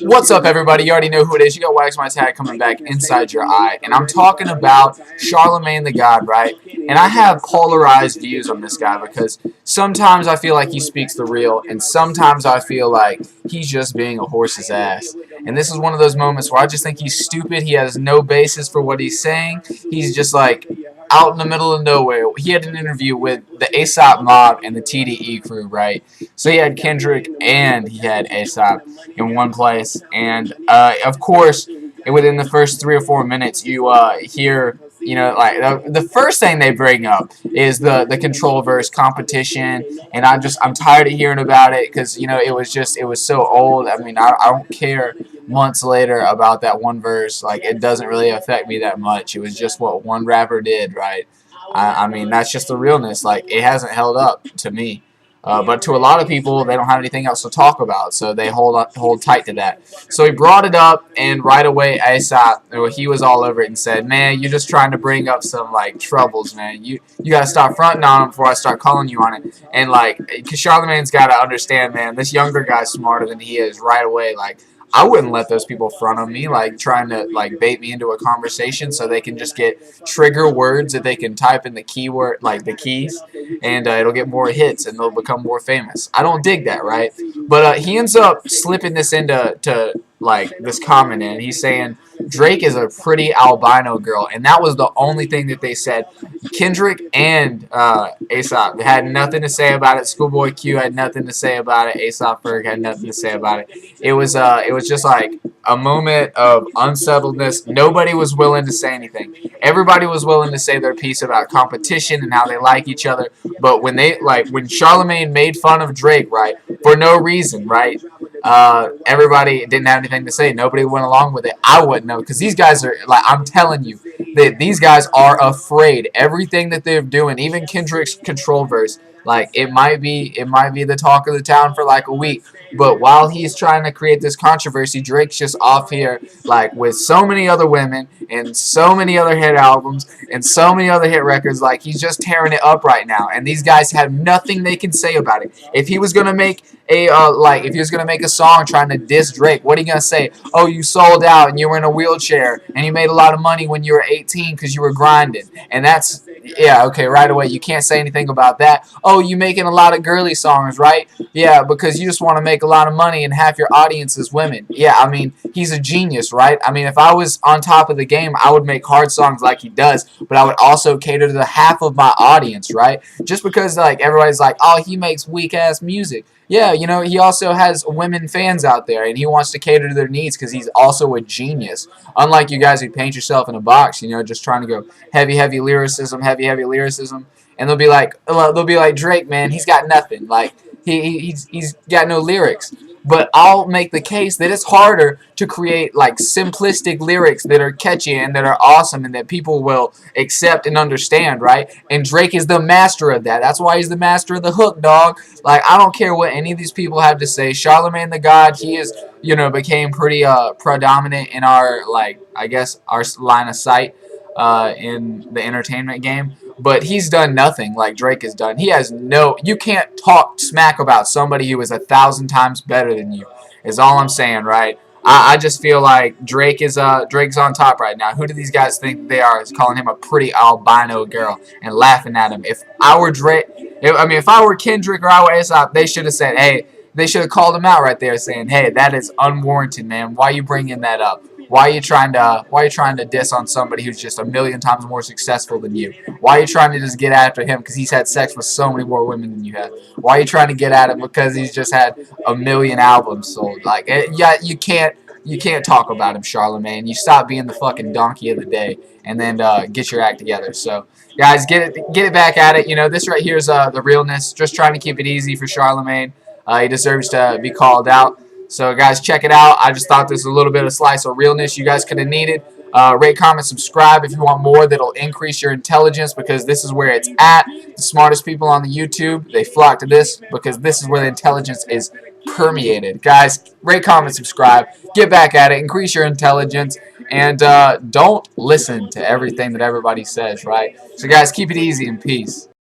What's up, everybody? You already know who it is. You got Wax My Tag coming back inside your eye. And I'm talking about Charlamagne the God, right? And I have polarized views on this guy because sometimes I feel like he speaks the real, and sometimes I feel like he's just being a horse's ass. And this is one of those moments where I just think he's stupid. He has no basis for what he's saying. He's just like out in the middle of nowhere. He had an interview with the ASAP Mob and the TDE crew, right? So he had Kendrick and he had ASAP in one place, and of course, within the first 3 or 4 minutes, you hear, like the first thing they bring up is the control verse competition, and I'm tired of hearing about it because it was so old. I mean, I don't care months later about that one verse. Like, it doesn't really affect me that much. It was just what one rapper did, right? I mean, that's just the realness. Like, it hasn't held up to me. But to a lot of people, they don't have anything else to talk about, so they hold tight to that. So he brought it up, and right away, ASAP, he was all over it and said, "Man, you're just trying to bring up some like troubles, man. You gotta stop fronting on him before I start calling you on it." And like, cause Charlamagne's gotta understand, man, this younger guy's smarter than he is. Right away, like, I wouldn't let those people front on me, like trying to like bait me into a conversation so they can just get trigger words that they can type in the keyword, like the keys, and it'll get more hits and they'll become more famous. I don't dig that, right? But he ends up slipping this into like this comment, and he's saying Drake is a pretty albino girl, and that was the only thing that they said. Kendrick and ASAP had nothing to say about it. Schoolboy Q had nothing to say about it. ASAP Ferg had nothing to say about it. It was just like a moment of unsettledness. Nobody was willing to say anything. Everybody was willing to say their piece about competition and how they like each other. But when when Charlamagne made fun of Drake, right, for no reason, right, everybody didn't have anything to say. Nobody went along with it. I wouldn't know, because these guys are, like, I'm telling you, that these guys are afraid. Everything that they're doing, even Kendrick's control verse, like, it might be the talk of the town for like a week, but while he's trying to create this controversy, Drake's just off here like with so many other women and so many other hit albums and so many other hit records. Like, he's just tearing it up right now, and these guys have nothing they can say about it. If he was gonna make a song trying to diss Drake, what are you gonna say? Oh, you sold out and you were in a wheelchair and you made a lot of money when you were 18 because you were grinding, and that's, yeah, okay, right away. You can't say anything about that. Oh, you making a lot of girly songs, right? Yeah, because you just want to make a lot of money and half your audience is women. Yeah, I mean, he's a genius, right? I mean, if I was on top of the game, I would make hard songs like he does, but I would also cater to the half of my audience, right? Just because, like, everybody's like, oh, he makes weak-ass music. Yeah, he also has women fans out there, and he wants to cater to their needs because he's also a genius. Unlike you guys who paint yourself in a box, just trying to go heavy lyricism, heavy lyricism, and they'll be like, Drake, man, he's got nothing. Like, he's got no lyrics. But I'll make the case that it's harder to create like simplistic lyrics that are catchy and that are awesome and that people will accept and understand, right? And Drake is the master of that. That's why he's the master of the hook, dog. Like, I don't care what any of these people have to say. Charlamagne the God, he is, became pretty predominant in our, like, I guess, our line of sight in the entertainment game. But he's done nothing like Drake has done. You can't talk smack about somebody who is 1,000 times better than you, is all I'm saying, right? I just feel like Drake's on top right now. Who do these guys think they are? Is calling him a pretty albino girl and laughing at him. If I were Drake, if I were Kendrick or I were ASAP, they should have said, hey, they should have called him out right there, saying, hey, that is unwarranted, man. Why are you bringing that up? Why are you trying to diss on somebody who's just 1,000,000 times more successful than you? Why are you trying to just get after him because he's had sex with so many more women than you have? Why are you trying to get at him because he's just had 1,000,000 albums sold? Like, yeah, you can't talk about him, Charlamagne. You stop being the fucking donkey of the day and then get your act together. So, guys, get it back at it. This right here is the realness. Just trying to keep it easy for Charlamagne. He deserves to be called out. So, guys, check it out. I just thought this was a little bit of slice of realness you guys could have needed. Rate, comment, subscribe if you want more that'll increase your intelligence, because this is where it's at. The smartest people on the YouTube, they flock to this because this is where the intelligence is permeated. Guys, rate, comment, subscribe. Get back at it. Increase your intelligence. And don't listen to everything that everybody says, right? So, guys, keep it easy and peace.